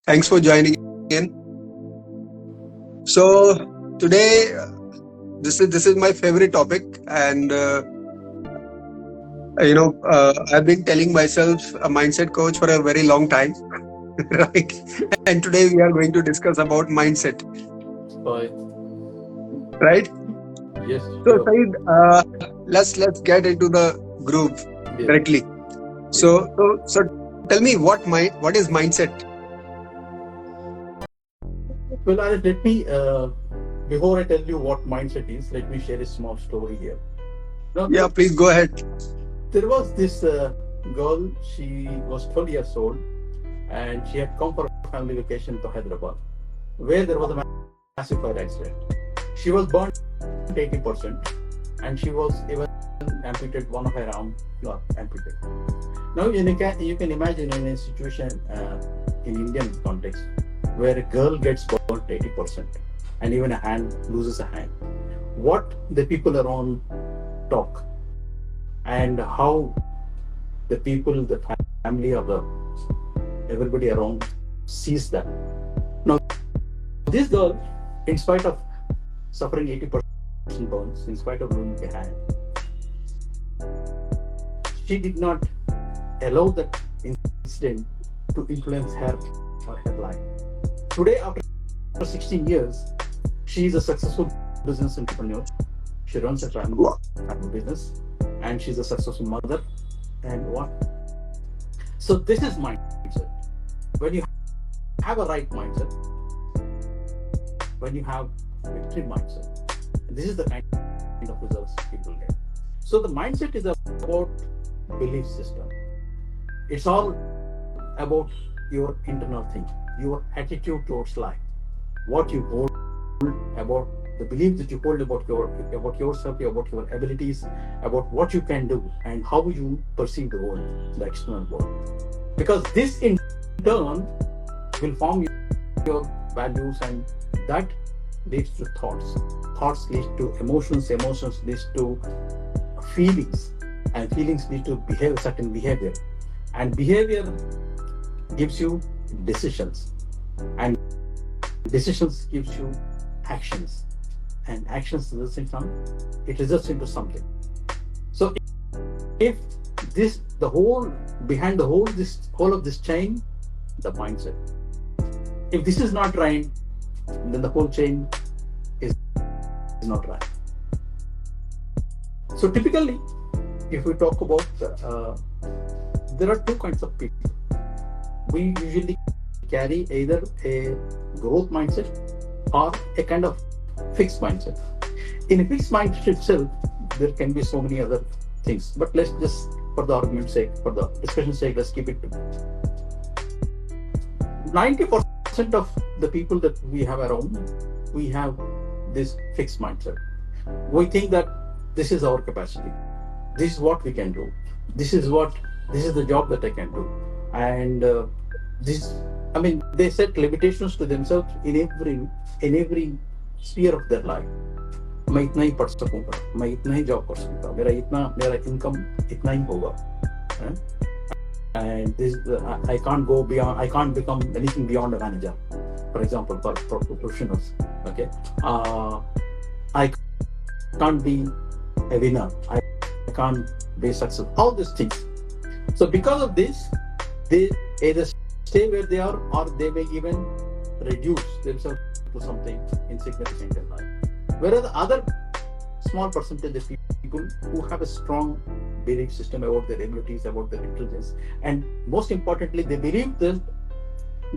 Thanks for joining in. So today, this is my favorite topic, and I've been telling myself a mindset coach for a very long time, right? And today we are going to discuss about mindset, Bye. right? Yes, So sure. Saeed, let's get into the groove Yes, directly. yes. So tell me what is mindset? Well, let me, before I tell you what mindset is, let me share a small story here. Now, Yeah, please go ahead. there was this girl, she was 12 years old, and she had come for a family vacation to Hyderabad, where there was a massive fire accident. She was burned 80%, and she was even amputated one of her arm, not amputated. Now you can imagine in a situation in Indian context where a girl gets burnt 80% and even a hand loses a hand. What the people around talk and how the people, the family or the everybody around sees that. Now this girl, in spite of suffering 80% burns, in spite of losing a hand, she did not allow that incident to influence her or her life. Today, after 16 years, she is a successful business entrepreneur. She runs a family business, and she's a successful mother. And what? So this is mindset. When you have a right mindset, when you have victory mindset, this is the kind of results people get. So the mindset is about belief system. It's all about your internal thing, your attitude towards life, what you hold about, the belief that you hold about yourself, about your abilities, about what you can do, and how you perceive the world, the external world. Because this in turn will form your values, and that leads to thoughts. Thoughts lead to emotions, emotions leads to feelings, and feelings lead to certain behavior, and behavior gives you decisions, and decisions gives you actions, and actions results into something. So if this the whole behind the whole of this chain, the mindset, if this is not right, then the whole chain is not right. So typically, if we talk about there are two kinds of people. We usually carry either a growth mindset or a kind of fixed mindset. In a fixed mindset itself, there can be so many other things. But let's just, for the argument's sake, for the discussion's sake, let's keep it to 90% of the people that we have around, we have this fixed mindset. We think that this is our capacity. This is what we can do. This is the job that I can do. And they set limitations to themselves in every sphere of their life. मैं इतना ही पढ़ सकूंगा, मैं इतना ही job कर सकूंगा, मेरा income इतना ही होगा, and this I can't go beyond, I can't become anything beyond a manager, for example, for professionals. Okay, I can't be a winner, I can't be successful, all these things. So because of this, they either stay where they are, or they may even reduce themselves to something insignificant in life. Whereas the other small percentage of people who have a strong belief system about their abilities, about their intelligence, and most importantly, they believe that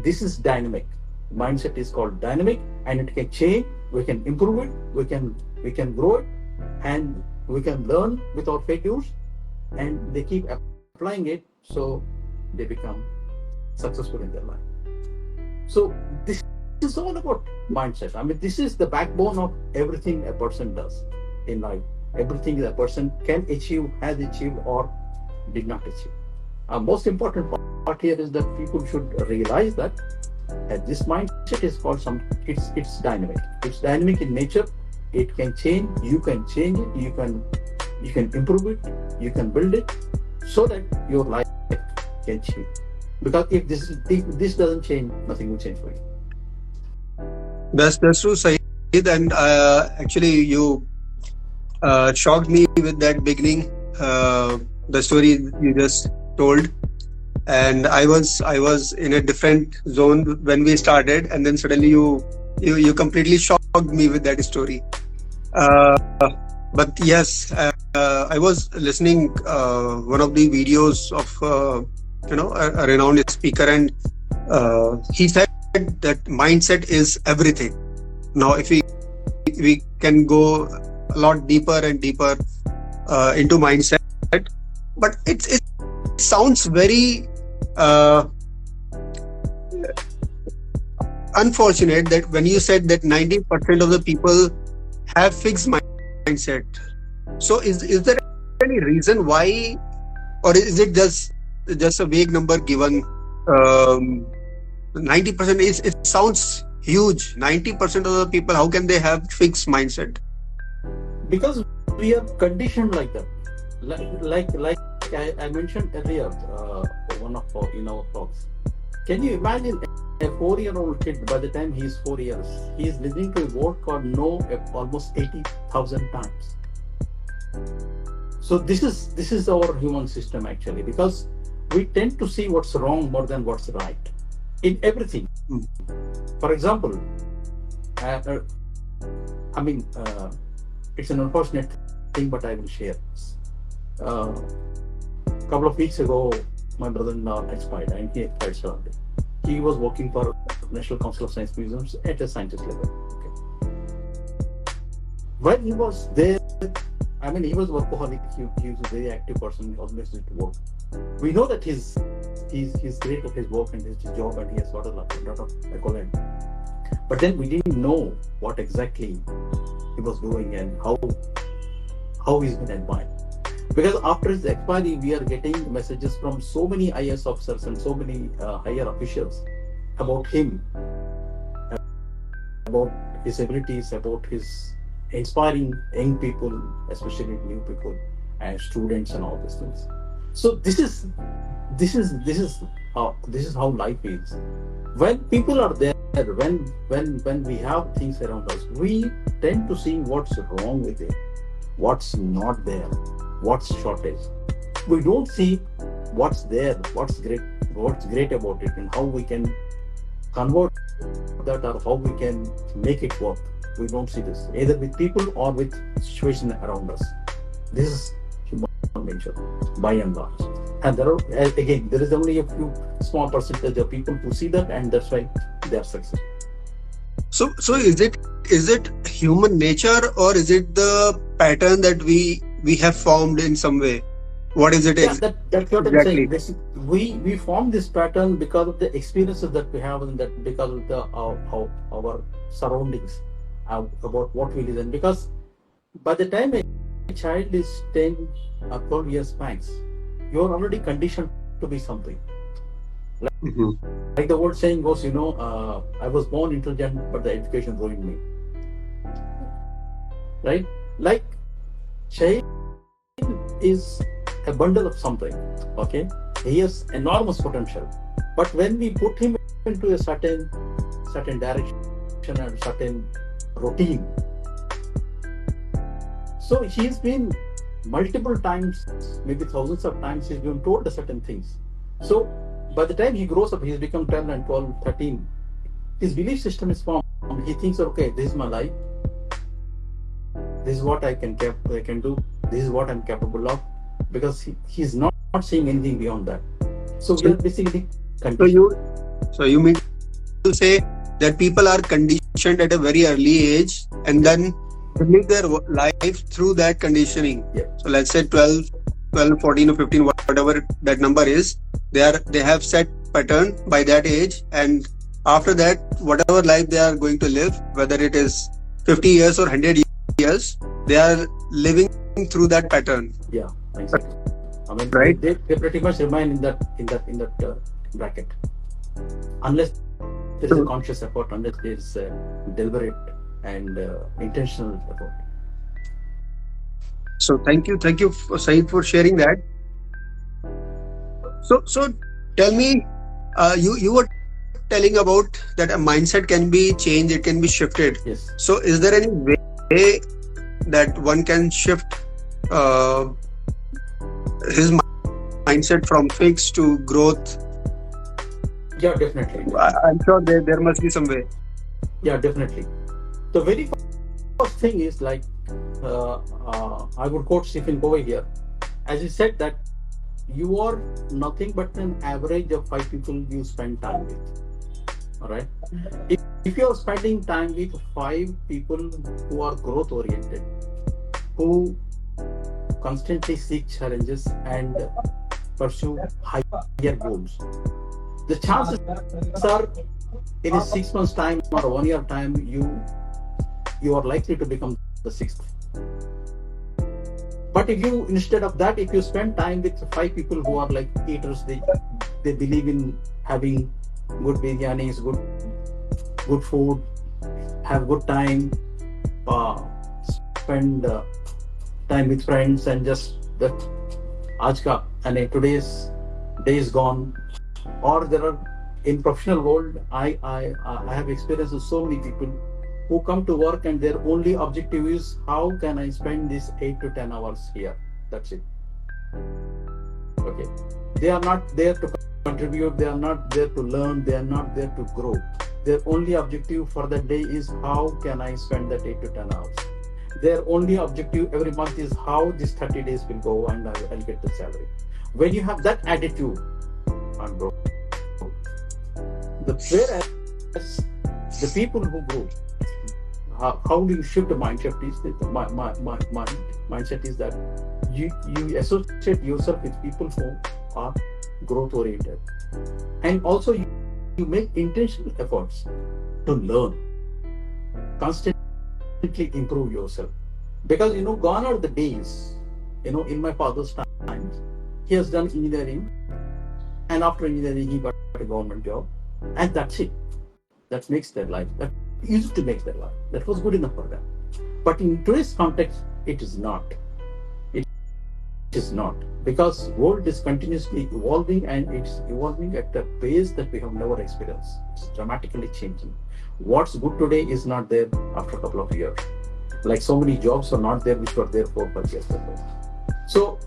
this is dynamic. Mindset is called dynamic, and it can change. We can improve it. We can grow it, and we can learn with our failures. And they keep applying it, so they become successful in their life. So this is all about mindset. I mean, this is the backbone of everything a person does in life. Everything that a person can achieve, has achieved, or did not achieve. Most important part here is that people should realize that this mindset is called it's dynamic. It's dynamic in nature. It can change. You can change it. You can improve it. You can build it so that your life can change. Because if this doesn't change, nothing will change for you. That's true, Saeed. And actually, you shocked me with that beginning, the story you just told. And I was in a different zone when we started, and then suddenly you completely shocked me with that story. Uh, but yes, I was listening one of the videos of a renowned speaker, and he said that mindset is everything. Now, if we can go a lot deeper and deeper into mindset, but it sounds very uh, unfortunate that when you said that 90% of the people have fixed mindset. So is there any reason why, or is it just a vague number given? 90% is, it sounds huge. 90% of the people, how can they have fixed mindset? Because we are conditioned like that. Like I mentioned earlier, one of our, in our talks. Can you imagine a 4-year-old kid? By the time he is 4 years, he is listening to a word called "no" almost 80,000 times. So this is our human system actually, because we tend to see what's wrong more than what's right in everything. For example, uh, I mean, it's an unfortunate thing, but I will share. A couple of weeks ago, my brother-in-law expired, and he expired suddenly. He was working for National Council of Science Museums at a scientist level. Okay. When he was there, I mean, he was workaholic. He was a very active person. He always used to work. We know that he's great at his work and his job, and he has got a lot of accolade. But then we didn't know what exactly he was doing and how he's been admired. Because after his expiry, we are getting messages from so many IAS officers and so many higher officials about him, about his abilities, about his inspiring young people, especially new people and students and all these things. So this is how life is. When people are there, when we have things around us, we tend to see what's wrong with it, what's not there, what's shortage. We don't see what's there, what's great about it, and how we can convert that or how we can make it work. We don't see this either with people or with situation around us. This is human nature by and large. And there is only a few small percentage of people who see that, and that's why they are successful. So is it human nature, or is it the pattern that we have formed in some way? What is it? That's what I'm saying. We form this pattern because of the experiences that we have, and that because of our surroundings, about what we listen. Because by the time a child is 10 or 12 years max, you're already conditioned to be something. Like the old saying goes, I was born intelligent, but the education ruined me. Right? Like, child is a bundle of something. Okay, he has enormous potential, but when we put him into a certain direction and certain routine, so he's been multiple times, maybe thousands of times, he's been told certain things. So by the time he grows up, he's become 10 and 12, 13. His belief system is formed. He thinks, okay, this is my life. This is what I can do. This is what I'm capable of. Because he's not seeing anything beyond that. So we are basically conditioned. So you mean to say that people are conditioned at a very early age, and then live their life through that conditioning. Yeah. So let's say 12, 14 or 15, whatever that number is, they have set pattern by that age, and after that, whatever life they are going to live, whether it is 50 years or 100 years, they are living through that pattern. Yeah, exactly. I mean, right? They pretty much remain in that bracket, unless there is a conscious effort, unless there is a deliberate and intentional effort. So thank you, Saeed, for sharing that. So tell me, You were telling about that a mindset can be changed, it can be shifted. Yes. So is there any way that one can shift uh, his mindset from fixed to growth? Yeah, definitely. I'm sure there must be some way. Yeah, definitely. The very first thing is like, I would quote Stephen Covey here. As he said that you are nothing but an average of 5 people you spend time with. All right. If you are spending time with 5 people who are growth oriented, who constantly seek challenges and pursue higher goals, the chances are in a 6 months time or a 1 year time you are likely to become the sixth. But if you, instead of that, if you spend time with 5 people who are like eaters, they believe in having good biryanis, good food, have good time, spend time with friends, and just that aaj ka and today's day is gone. Or there are, in professional world, I have experienced so many people who come to work and their only objective is how can I spend this 8 to 10 hours here. That's it. Okay. They are not there to contribute, they are not there to learn, they are not there to grow. Their only objective for that day is how can I spend that 8 to 10 hours. Their only objective every month is how this 30 days will go and I'll get the salary. When you have that attitude, and grow. Whereas the people who grow, how do you shift the mindset? My mindset is that you associate yourself with people who are growth oriented, and also you make intentional efforts to learn, constantly improve yourself. Because gone are the days, in my father's times, he has done engineering, and after engineering he got a government job, and that's it. That makes their life. That used to make their life. That was good enough for them. But in today's context, it is not. It is not, because world is continuously evolving, and it's evolving at a pace that we have never experienced. It's dramatically changing. What's good today is not there after a couple of years. Like so many jobs are not there which were there 4 or 5 years ago. So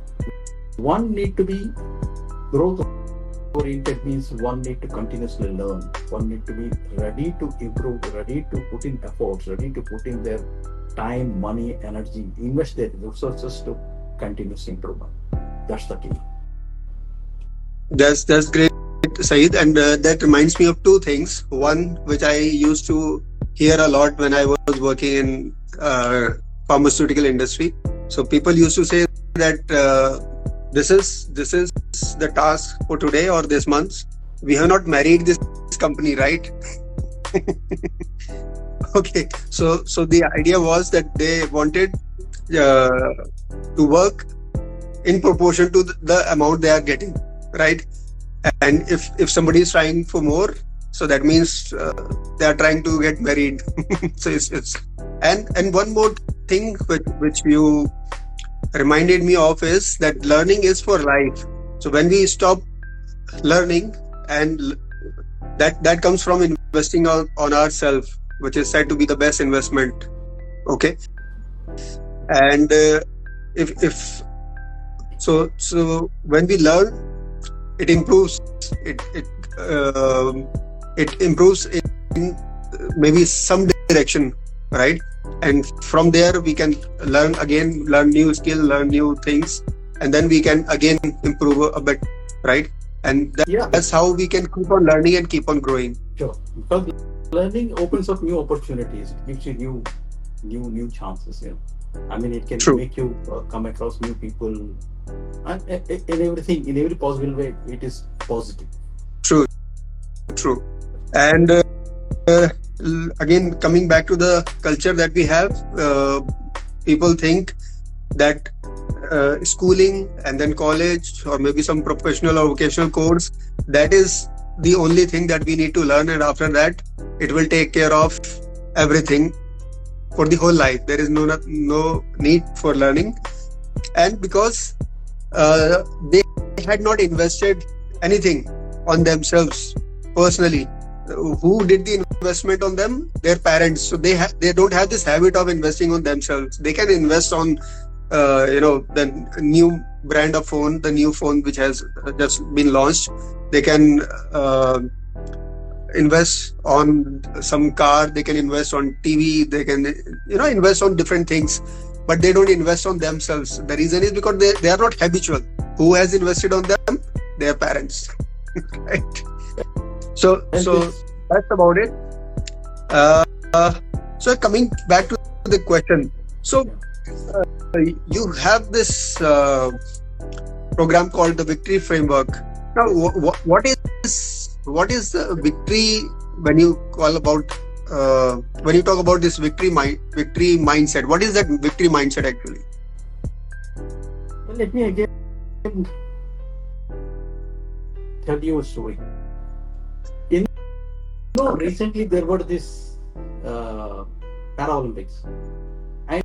one need to be growth oriented, means one need to continuously learn, one need to be ready to improve, ready to put in efforts, ready to put in their time, money, energy, invest their resources to continuous improvement. That's the key. That's great, Saeed, and that reminds me of two things. One, which I used to hear a lot when I was working in pharmaceutical industry. So people used to say that this is the task for today or this month. We have not married this company, right? Okay, so the idea was that they wanted to work in proportion to the amount they are getting, right? And if somebody is trying for more, so that means they are trying to get married. So it's and one more thing which you reminded me of is that learning is for life. So when we stop learning, and that comes from investing on ourselves, which is said to be the best investment. Okay, and if so when we learn, it improves. It improves in maybe some direction, right? And from there we can learn new skill, learn new things, and then we can again improve a bit, right? And that's how we can keep on learning and keep on growing. Sure, because learning opens up new opportunities. It gives you new chances. I mean, it can make you come across new people, and in everything, in every possible way, it is positive. True. And again, coming back to the culture that we have, people think that schooling and then college or maybe some professional or vocational course, that is the only thing that we need to learn, and after that it will take care of everything for the whole life. There is no need for learning. And because they had not invested anything on themselves personally. Who did the investment on them? Their parents. So they don't have this habit of investing on themselves. They can invest on the new brand of phone, the new phone which has just been launched. They can invest on some car, they can invest on TV, they can invest on different things, but they don't invest on themselves. The reason is because they are not habitual. Who has invested on them? Their parents. Right. So that's about it. So coming back to the question, so you have this program called the Victory Framework. Now, what is the victory when you call about when you talk about this victory mindset? What is that victory mindset actually? Well, let me again tell you a story. Recently there were this Paralympics, and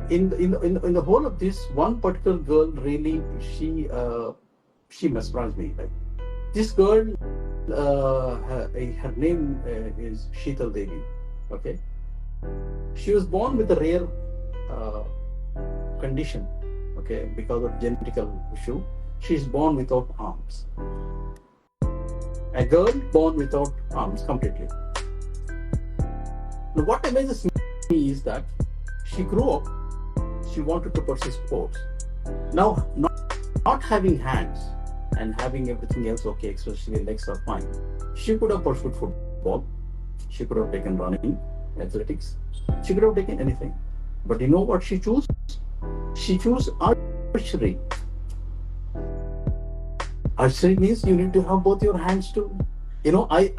in the whole of this, one particular girl really she mesmerized me. Like this girl, her name is Sheetal Devi. Okay, she was born with a rare condition. Okay, because of genetical issue, she's born without arms. A girl born without arms completely. Now, what amazes me is that she grew up, she wanted to pursue sports. Now, not having hands and having everything else okay, especially legs are fine, she could have pursued football, she could have taken running, athletics, she could have taken anything. But you know what she chose? She chose archery. Archery means you need to have both your hands to, I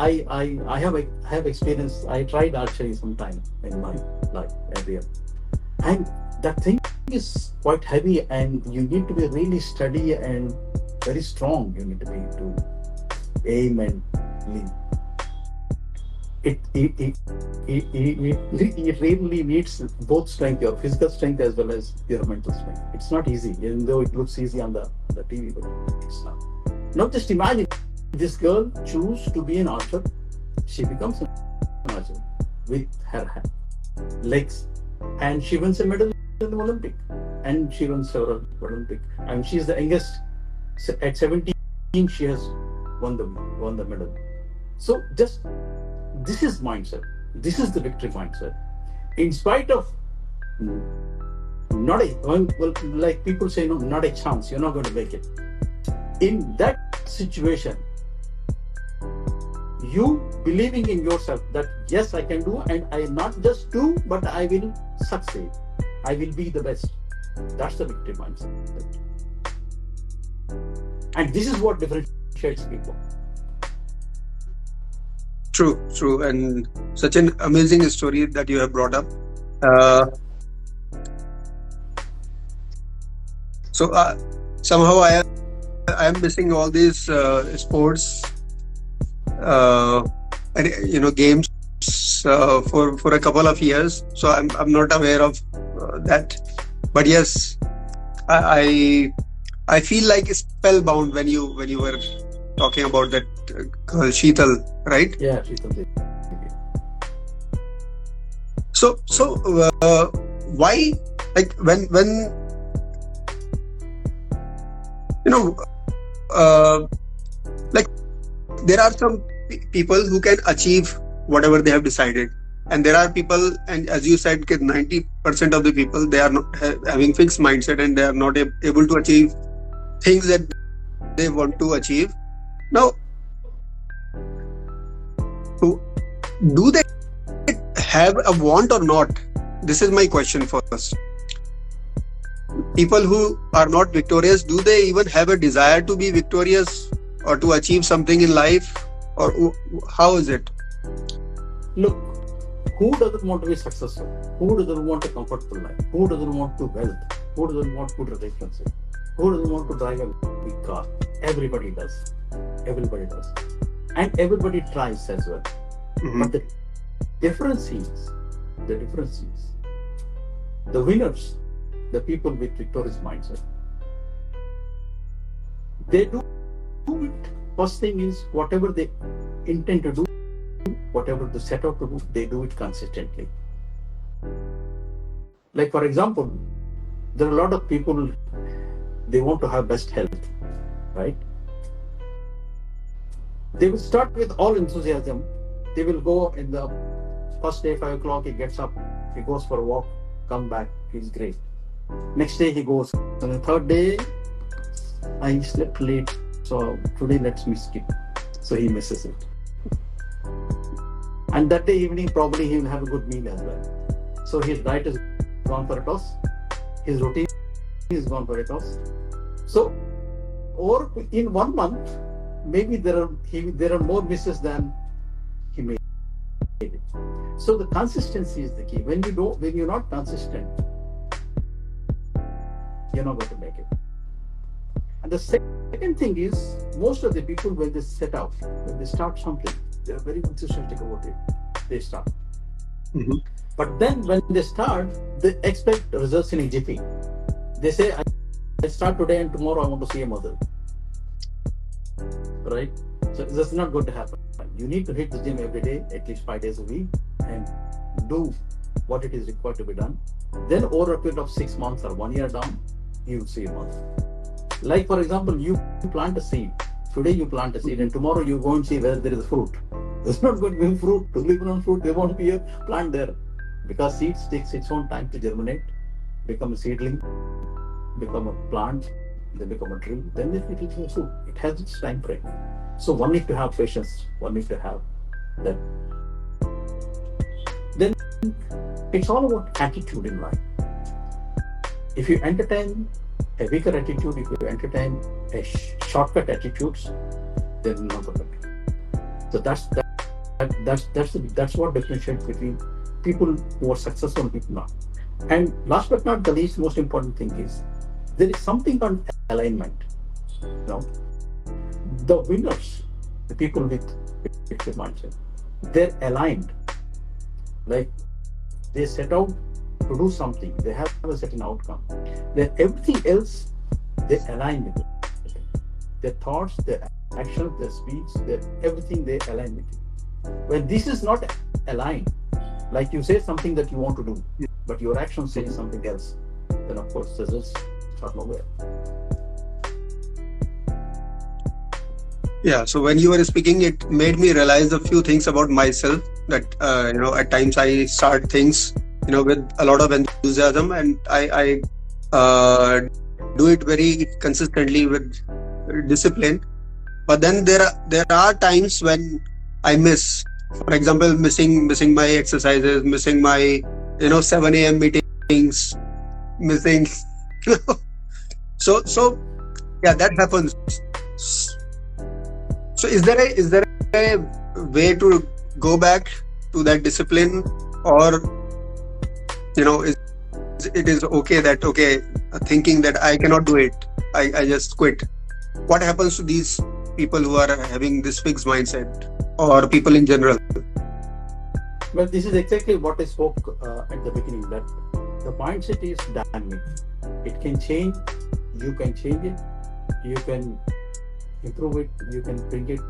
have experience. I tried archery sometime in my life earlier, and that thing is quite heavy, and you need to be really steady and very strong. You need to be to aim and lead. It really needs both strength, your physical strength as well as your mental strength. It's not easy, even though it looks easy on the TV, but it's not. Now just imagine this girl choose to be an archer. She becomes an archer with her legs, and she wins a medal in the Olympic, and she won several Olympic. And she's the youngest. At 17, she has won the medal. So just this is mindset. This is the victory mindset. In spite of not a like people say, no, not a chance. You're not going to make it. In that situation, you believing in yourself that yes, I can do, and I not just do, but I will succeed. I will be the best. That's the victory mindset. And this is what differentiates people. True, and such an amazing story that you have brought up. Somehow I am missing all these sports and games for a couple of years. So I'm not aware of that. But yes, I feel like spellbound when you were talking about that girl Sheetal, right? Yeah, Sheetal. So why, like when like there are some people who can achieve whatever they have decided, and there are people, and as you said, 90% of the people, they are not having fixed mindset, and they are not able to achieve things that they want to achieve. Now, do they have a want or not? This is my question first. People who are not victorious, do they even have a desire to be victorious or to achieve something in life, or how is it? Look, who doesn't want to be successful? Who doesn't want a comfortable life? Who doesn't want to wealth? Who doesn't want good relationship? Who doesn't want to drive a big car? Everybody does. Everybody does. And everybody tries as well. Mm-hmm. But the difference is the winners, the people with victorious mindset, they do it First thing is whatever they intend to do, whatever they set out to do, they do it consistently. Like for example, there are a lot of people, they want to have best health, right? They will start with all enthusiasm. They will go in the first day, 5 o'clock, he gets up, he goes for a walk, come back, he's great. Next day he goes. On the third day, I slept late, so today let's me skip. So he misses it. And that day evening, probably he will have a good meal as well. So his diet is gone for a toss. His routine is gone for a toss. So, or in 1 month, maybe there are more misses than he made it. So the consistency is the key. When you're not consistent, you're not going to make it. And the second thing is, most of the people, when they set out, when they start something, they're very enthusiastic about it. They start. Mhm. But then when they start, they expect results in a jiffy. They say, I start today and tomorrow I want to see a mother. Right? So that's not going to happen. You need to hit the gym every day, at least 5 days a week, and do what it is required to be done. Then over a period of 6 months or 1 year down, you will see a mother. Like for example, you plant a seed. Today you plant a seed and tomorrow you go and see whether there is fruit. There's not going to be fruit. To live on fruit, there won't be a plant there. Because seeds takes its own time to germinate, become a seedling, become a plant, then become a tree, then it will be fruit. It has its time frame. So one need to have patience, one need to have that. Then it's all about attitude in life. If you entertain a weaker attitude, if you entertain a shortcut attitudes, then not going to be. So that's what differentiates between people who are successful and people not. And last but not the least, most important thing is there is something called alignment. You know, the winners, the people with fixed mindset, they're aligned. Like they set out to do something, they have a certain outcome. Then everything else, they align with it. Their thoughts, their actions, their speech, everything they align with it. When this is not aligned, like you say something that you want to do, but your action says something else, then of course results are nowhere. Yeah, so when you were speaking, it made me realize a few things about myself that, at times I start things, with a lot of enthusiasm, and I do it very consistently with discipline. But then there are times when I miss. For example, missing my exercises, missing my 7 a.m. meetings, missing. So yeah, that happens. So is there a way to go back to that discipline, or it is okay thinking that I cannot do it, I just quit? What happens to these people who are having this fixed mindset, or people in general? Well, this is exactly what I spoke at the beginning, that the mindset is dynamic. It can change, you can change it, you can improve it, you can bring it,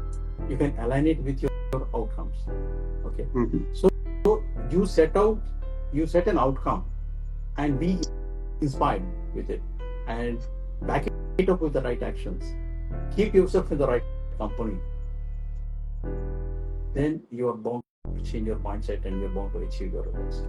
you can align it with your outcomes. Okay. Mm-hmm. So you set an outcome and be inspired with it and back it up with the right actions. Keep yourself in the right company. Then you are bound to change your mindset and you're bound to achieve your goals.